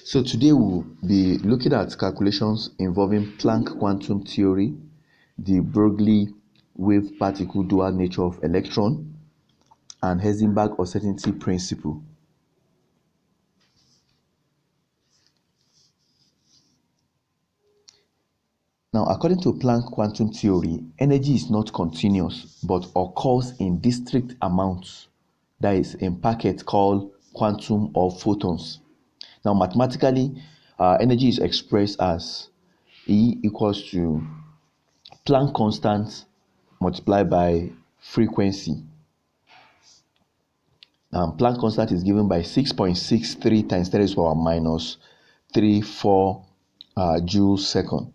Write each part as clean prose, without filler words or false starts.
So today we'll be looking at calculations involving Planck quantum theory, the Broglie wave particle dual nature of electron, and Heisenberg uncertainty principle. Now, according to Planck quantum theory, energy is not continuous but occurs in discrete amounts, that is, in packets called quantum or photons. Now, mathematically, energy is expressed as E equals to Planck constant multiplied by frequency. Planck constant is given by 6.63 times 10 to the power minus 34 joules second.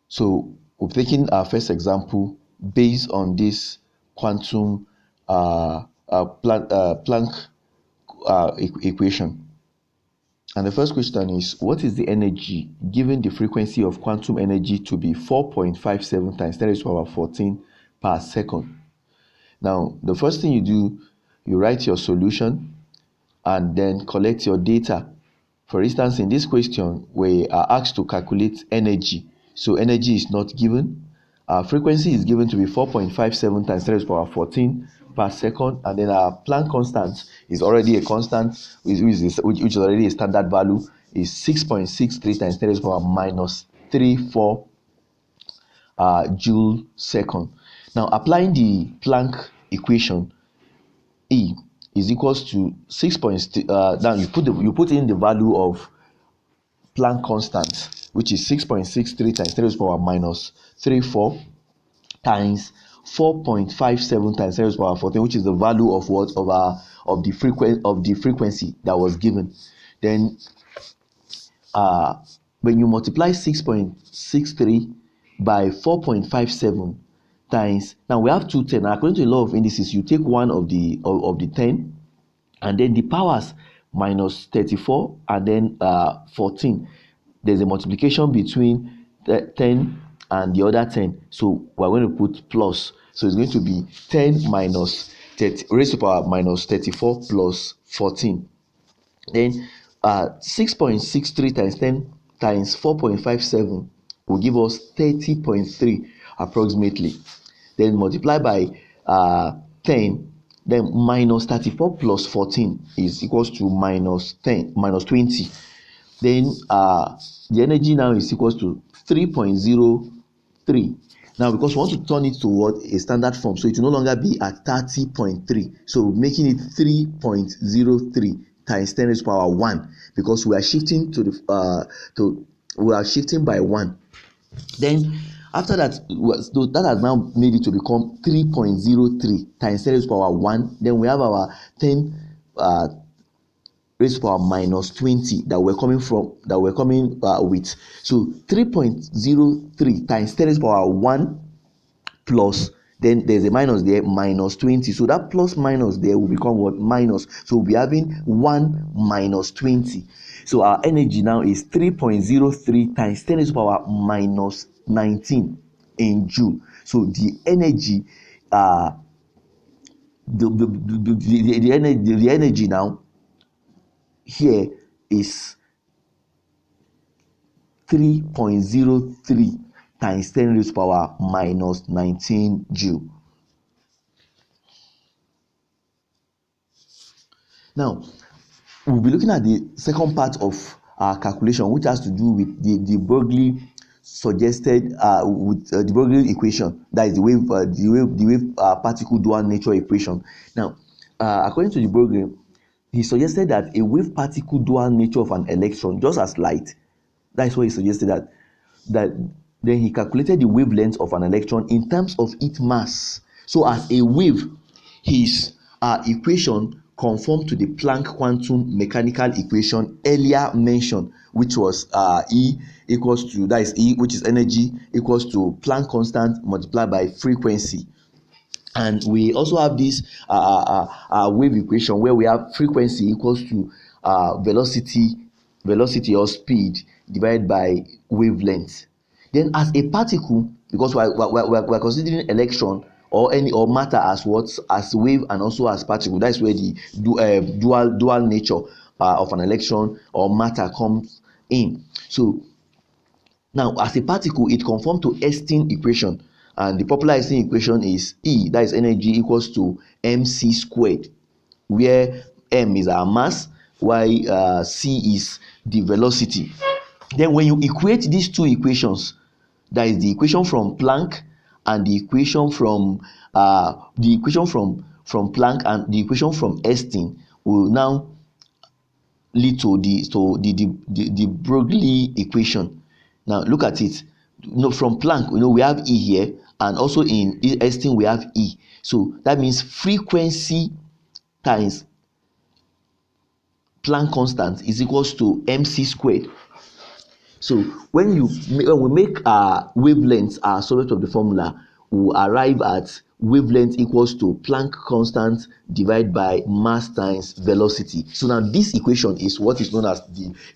So we've taken our first example based on this quantum Planck equation. And the first question is, what is the energy given the frequency of quantum energy to be 4.57 times 10 to the power 14 per second? Now, the first thing you do, you write your solution and then collect your data. For instance, in this question, we are asked to calculate energy. So energy is not given. Frequency is given to be 4.57 times 10 to the power 14 per second, and then our Planck constant is already a constant, which is already a standard value, is 6.63 times 10 to the power minus 34 joule second. Now, applying the Planck equation, E is equals to 6. Now you put in the value of Planck constant, which is 6.63 times 10 to the power minus 34 times 4.57 times 10 to the power 14, which is the value of what of the frequency that was given. Then when you multiply 6.63 by 4.57 times, now we have 2 10. According to the law of indices, you take one of the 10 and then the powers minus 34 and then 14. There's a multiplication between 10 and the other 10, so we're going to put plus. So it's going to be 10 minus 30 raised to the power minus 34 plus 14. Then 6.63 times 10 times 4.57 will give us 30.3 approximately. Then multiply by 10, then minus 34 plus 14 is equals to minus 20. Then the energy now is equals to 3.03. Now, because we want to turn it to what a standard form, so it will no longer be at 30.3, so making it 3.03 times 10 to the power 1, because we are shifting to the we are shifting by 1. Then after that, that has now made it to become 3.03 times 10 to the power 1. Then we have our 10 raised to the power minus 20 that we're coming with. So 3.03 times 10 to the power 1 plus, then there's a minus there, minus 20. So that plus minus there will become what? Minus. So we'll be having 1 minus 20. So our energy now is 3.03 times 10 to the power minus 19 in joule. So the energy, the energy now here is 3.03 times 10 raised to the power minus 19 joule. Now, we'll be looking at the second part of our calculation, which has to do with the Broglie suggested the Broglie equation, that is the wave particle dual nature equation. Now, according to the Broglie, he suggested that a wave particle dual nature of an electron, just as light, that is what he suggested, that then he calculated the wavelength of an electron in terms of its mass. So as a wave, his equation conformed to the Planck quantum mechanical equation earlier mentioned, which was E equals to, that is E, which is energy, equals to Planck constant multiplied by frequency. And we also have this wave equation where we have frequency equals to velocity or speed divided by wavelength. Then as a particle, because we're considering electron or matter as what, as wave and also as particle, that's where the dual nature of an electron or matter comes in. So now as a particle, it conforms to Einstein equation, and the popular Einstein equation is E, that is energy, equals to mc squared, where m is our mass while c is the velocity. Then when you equate these two equations, that is the equation from Planck and the equation from Planck and the equation from Einstein, will now lead to the Broglie equation. Now look at it. From Planck, we have E here, and also in Einstein we have E. So that means frequency times Planck constant is equals to mc squared. So when we make wavelengths our subject of the formula, we will arrive at wavelength equals to Planck constant divided by mass times velocity. So now this equation is what is known as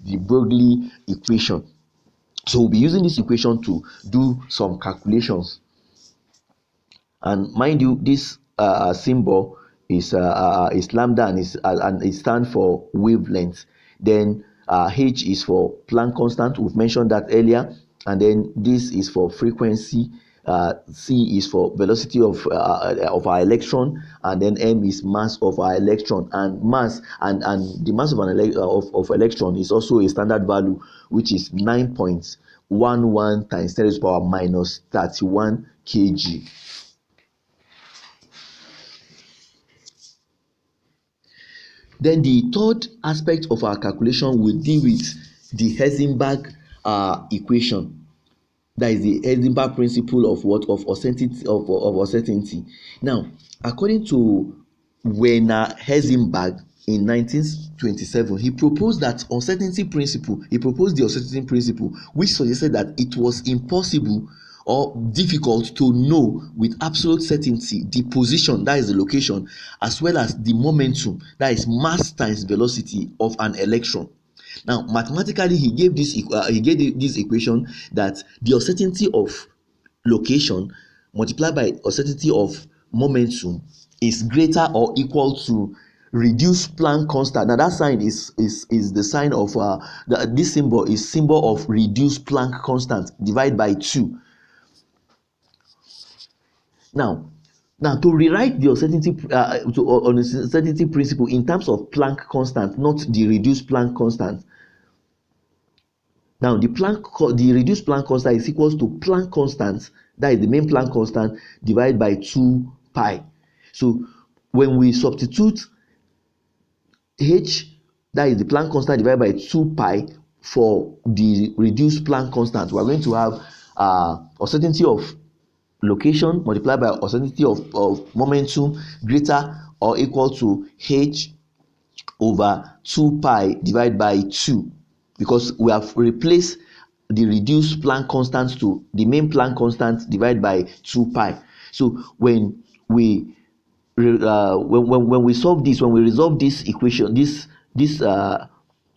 the Broglie equation. So we'll be using this equation to do some calculations. And mind you, this symbol is lambda, and it stands for wavelength. Then h is for Planck constant, we've mentioned that earlier, and then this is for frequency, c is for velocity of our electron, and then m is mass of our electron. And mass and the mass of an electron is also a standard value, which is 9.11 times 10 to the power minus 31 kg. Then the third aspect of our calculation will deal with the Heisenberg equation. That is the Heisenberg principle of what? Of uncertainty. Now, according to Werner Heisenberg in 1927, he proposed the uncertainty principle, which suggested that it was impossible or difficult to know with absolute certainty the position, that is the location, as well as the momentum, that is mass times velocity, of an electron. Now mathematically he gave this equation, that the uncertainty of location multiplied by uncertainty of momentum is greater or equal to reduced Planck constant. Now that sign is the sign of this symbol is symbol of reduced Planck constant divided by 2. Now to rewrite the uncertainty principle in terms of Planck constant, not the reduced Planck constant. Now the reduced Planck constant is equals to Planck constant, that is the main Planck constant, divided by 2 pi. So when we substitute h, that is the Planck constant, divided by 2 pi for the reduced Planck constant, we are going to have uncertainty of location multiplied by uncertainty of momentum greater or equal to h over 2 pi divided by 2, because we have replaced the reduced Planck constant to the main Planck constant divided by 2 pi. So when we solve this, when we resolve this equation, when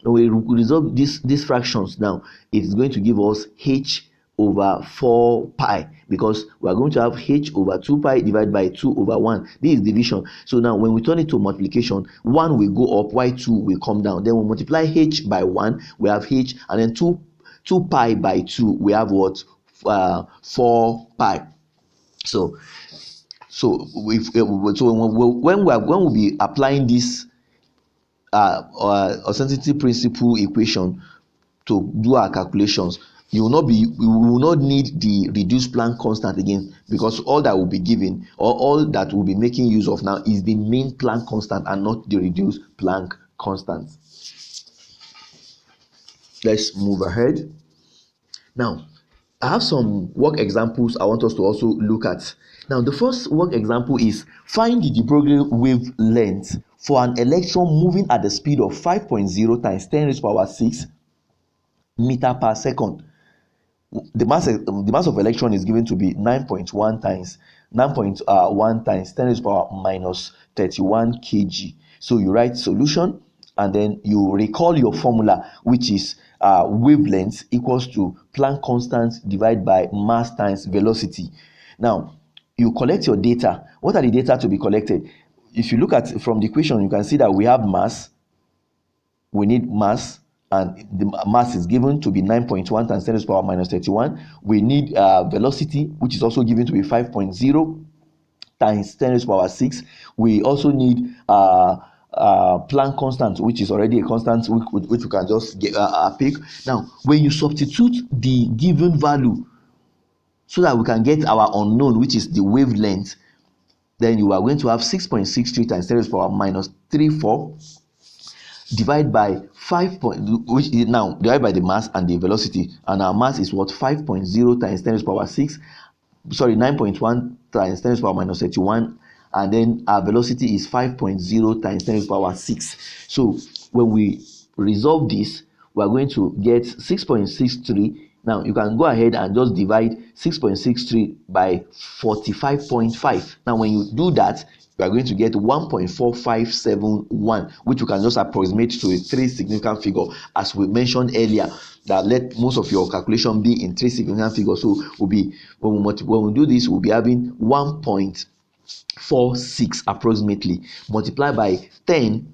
we resolve these fractions, now it's going to give us h over 4 pi, because we are going to have h over 2 pi divided by 2 over 1. This is division. So now when we turn it to multiplication, 1 will go up while 2 will come down. Then we multiply h by 1, we have h, and then 2 pi by 2, we have what? 4 pi. So when we'll be applying this uncertainty principle equation to do our calculations, we will not need the reduced Planck constant again, because all that will be given, or all that we'll be making use of now, is the main Planck constant and not the reduced Planck constant. Let's move ahead. Now I have some work examples I want us to also look at. Now the first work example is find the de Broglie wavelength for an electron moving at the speed of 5.0 times 10 raised to the power 6 meter per second. The mass of electron is given to be 9.1 times 10 raised to the power minus 31 kg. So you write solution, and then you recall your formula, which is wavelength equals to Planck constant divided by mass times velocity. Now you collect your data. What are the data to be collected? If you look at from the equation, you can see that we have mass, we need mass, and the mass is given to be 9.1 times 10 to the power minus 31. We need velocity, which is also given to be 5.0 times 10 to the power 6. We also need Planck constant, which is already a constant which we can just get pick. Now, when you substitute the given value so that we can get our unknown, which is the wavelength, then you are going to have 6.63 times 10 to the power minus 34 divided by 5 which is now divided by the mass and the velocity, and our mass is what, 5.0 times 10 to the power 6, sorry, 9.1 times 10 to the power minus 31, and then our velocity is 5.0 times 10 to the power 6. So when we resolve this, we are going to get 6.63. Now you can go ahead and just divide 6.63 by 45.5. Now when you do that, you are going to get 1.4571, which you can just approximate to a 3 significant figure, as we mentioned earlier, that let most of your calculation be in 3 significant figures. So we'll be, when we do this, we'll be having 1.46 approximately multiplied by 10.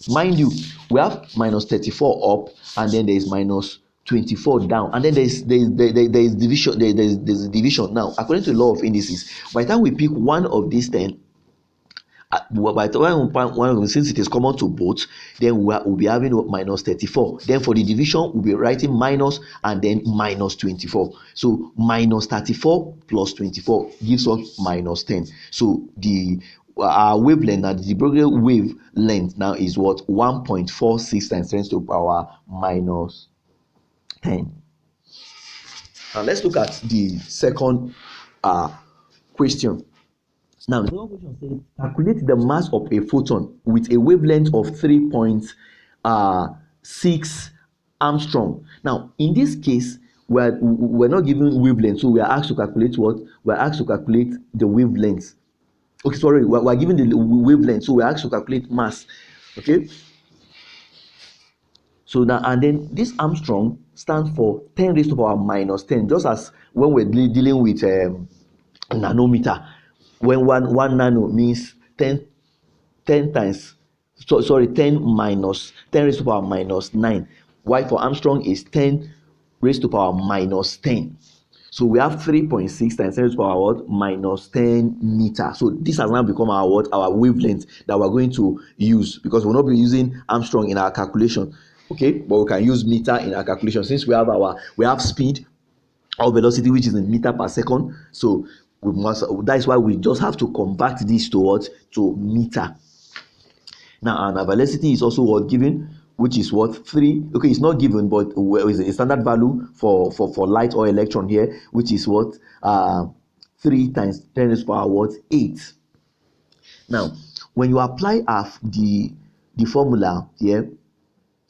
Mind you, we have minus 34 up, and then there is minus 24 down, and then there is division. There's a division. Now, according to the law of indices, by the time we pick one of these 10, by the time one, since it is common to both, then we'll be having minus 34. Then for the division, we'll be writing minus and then minus 24. So minus 34 plus 24 gives us minus 10. So our wavelength, now the Broglie wavelength now is what, 1.46 times 10 to the power minus 10. Now let's look at the second question. Now, the second question says, calculate the mass of a photon with a wavelength of 3.6 Armstrong. Now, in this case, we're not given wavelength, so we are asked to calculate what? We're asked to calculate the wavelength. Okay, sorry, we're given the wavelength, so we're asked to calculate mass. Okay. So now, and then this Armstrong stands for 10 raised to the power minus 10, just as when we're dealing with nanometer. When one nano means 10 times, sorry, 10 minus 10 raised to the power minus 9. Y for Armstrong is 10 raised to the power minus 10. So we have 3.6 times 10 raised to the power what? Minus 10 meter. So this has now become our what? Our wavelength that we're going to use, because we'll not be using Armstrong in our calculation. Okay, but we can use meter in our calculation, since we have speed or velocity, which is in meter per second. So we must, that is why we just have to convert this to what? To meter. Now, and our velocity is also what? Given, which is what? 3. Okay, it's not given, but is a standard value for light or electron here, which is what? 3 times 10 to the power what? 8. Now, when you apply the formula here,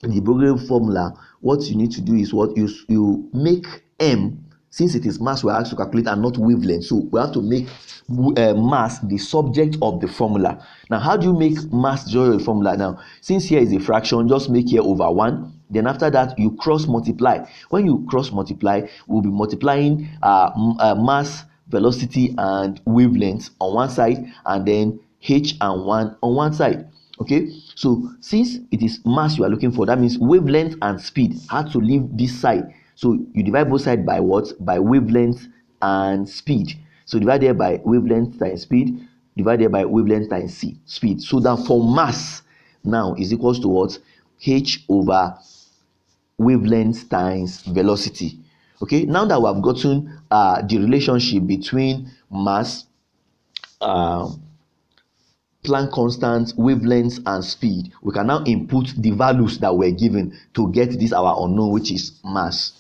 the Broglie formula, what you need to do is what? You make m, since it is mass we're asked to calculate and not wavelength, so we have to make mass the subject of the formula. Now, how do you make mass the subject of the formula? Now, since here is a fraction, just make here over 1. Then after that, you cross multiply. When you cross multiply, we'll be multiplying mass, velocity, and wavelength on one side, and then h and 1 on one side. Okay, so since it is mass you are looking for, that means wavelength and speed had to leave this side. So you divide both sides by what? By wavelength and speed. So divide there by wavelength times speed, divide there by wavelength times speed. So that for mass now is equals to what? H over wavelength times velocity. Okay, now that we have gotten the relationship between mass, Planck constant, wavelengths, and speed, we can now input the values that were given to get this our unknown, which is mass.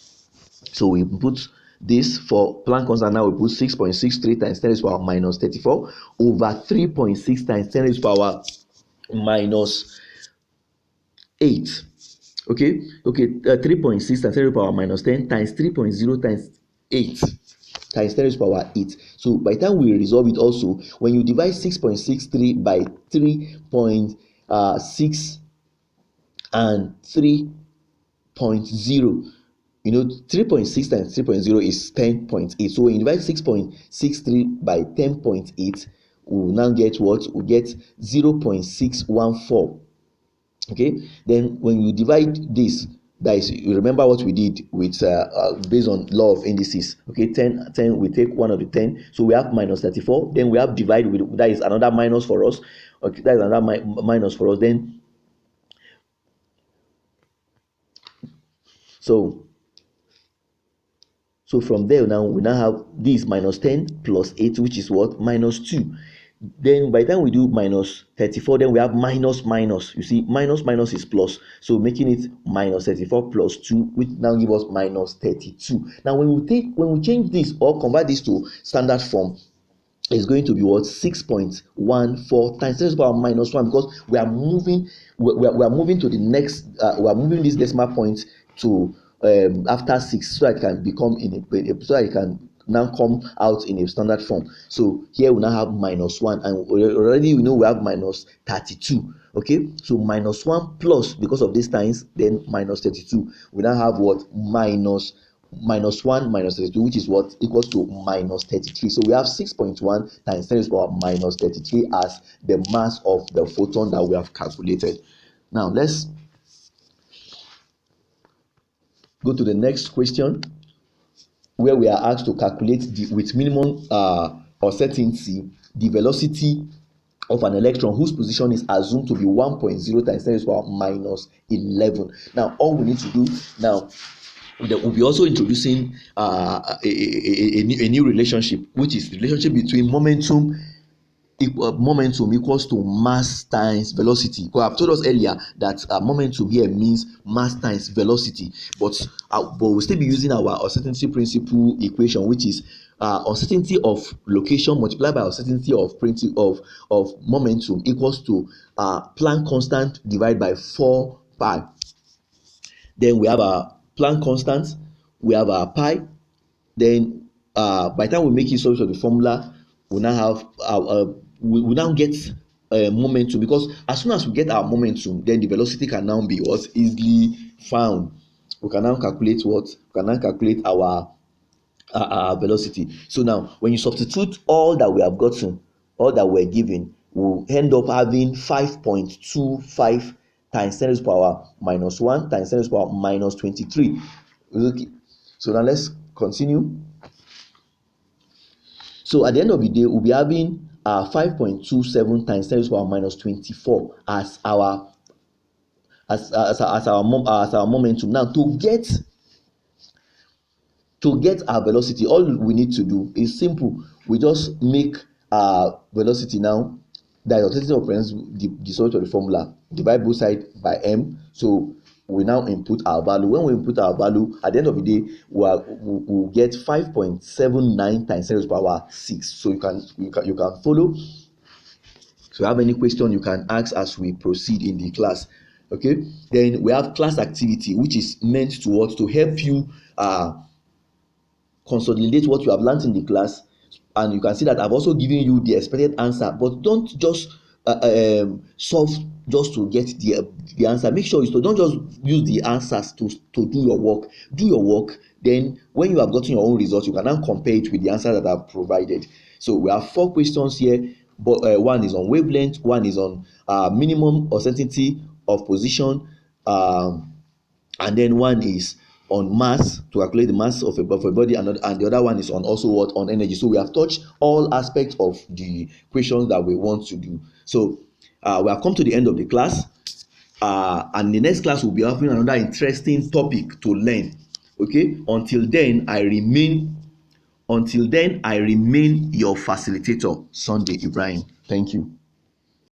So we input this for Planck constant. Now we put 6.63 times 10 to the power minus 34 over 3.6 times 10 to the power minus 8. Okay, 3.6 times 10 to the power minus 10 times 3.0 times 8 times 10 to the power 8. So by the time we resolve it, also when you divide 6.63 by 3.6 and 3.0, you know, 3.6 times 3.0 is 10.8. So when you divide 6.63 by 10.8, we will now get what? We get 0.614. Okay, then when you divide this, that is, you remember what we did with based on law of indices. Okay, 10, we take one of the 10, so we have minus 34. Then we have divide with, that is another minus for us. Okay, that is another minus for us. Then so from there, now we now have this minus 10 plus 8, which is what? Minus 2. Then by the time we do minus 34, then we have minus minus. You see, minus minus is plus, so making it minus 34 plus 2, which now give us minus 32. Now when we change this or convert this to standard form, it's going to be what? 6.14 times 10 to the power minus 1, because we are moving to the next we are moving this decimal point to after 6, so that it can become so that it can now come out in a standard form. So here we now have minus 1, and already we know we have minus 32. Okay, so minus 1 plus, because of these times, then minus 32. We now have what? Minus 1 minus 32, which is what? Equals to minus 33. So we have 6.1 times 10 to the power minus 33 as the mass of the photon that we have calculated. Now let's go to the next question, where we are asked to calculate with minimum uncertainty the velocity of an electron whose position is assumed to be 1.0 times 10 to the power minus 11. Now all we need to do now, we'll be also introducing a new relationship, which is the relationship between momentum equals to mass times velocity. Because I've told us earlier that momentum here means mass times velocity, but we'll still be using our uncertainty principle equation, which is uncertainty of location multiplied by uncertainty of principle of momentum equals to Planck constant divided by 4 pi. Then we have our Planck constant, we have our pi. Then by the time we make use of the formula, we now have we now get momentum, because as soon as we get our momentum, then the velocity can now be what? Easily found. We can now calculate what? We can now calculate our velocity. So now when you substitute all that we have gotten, all that we're given, we'll end up having 5.25 times 10 to the power minus 1 times 10 to the power minus 23. Okay, so now let's continue. So at the end of the day, we'll be having 5.27 times 10 to the power minus 24 as our momentum. Now to get our velocity, all we need to do is simple. We just make our velocity now, that is of the sort of the formula, divide both sides by m. So we now input our value. When we input our value, at the end of the day, we'll get 5.79 times 10 to the power 6. So you can follow. So if you have any question, you can ask as we proceed in the class. Okay, then we have class activity, which is meant to help you consolidate what you have learned in the class. And you can see that I've also given you the expected answer, but don't just solve just to get the answer. Make sure you don't just use the answers to do your work. Do your work, then when you have gotten your own results, you can now compare it with the answer that I've provided. So we have 4 questions here, but one is on wavelength, one is on minimum uncertainty of position, and then one is on mass, to calculate the mass of a body, and the other one is on also what? On energy. So we have touched all aspects of the questions that we want to do. So we have come to the end of the class, and the next class will be having another interesting topic to learn. Okay, until then I remain your facilitator, Sunday Ibrahim. Thank you.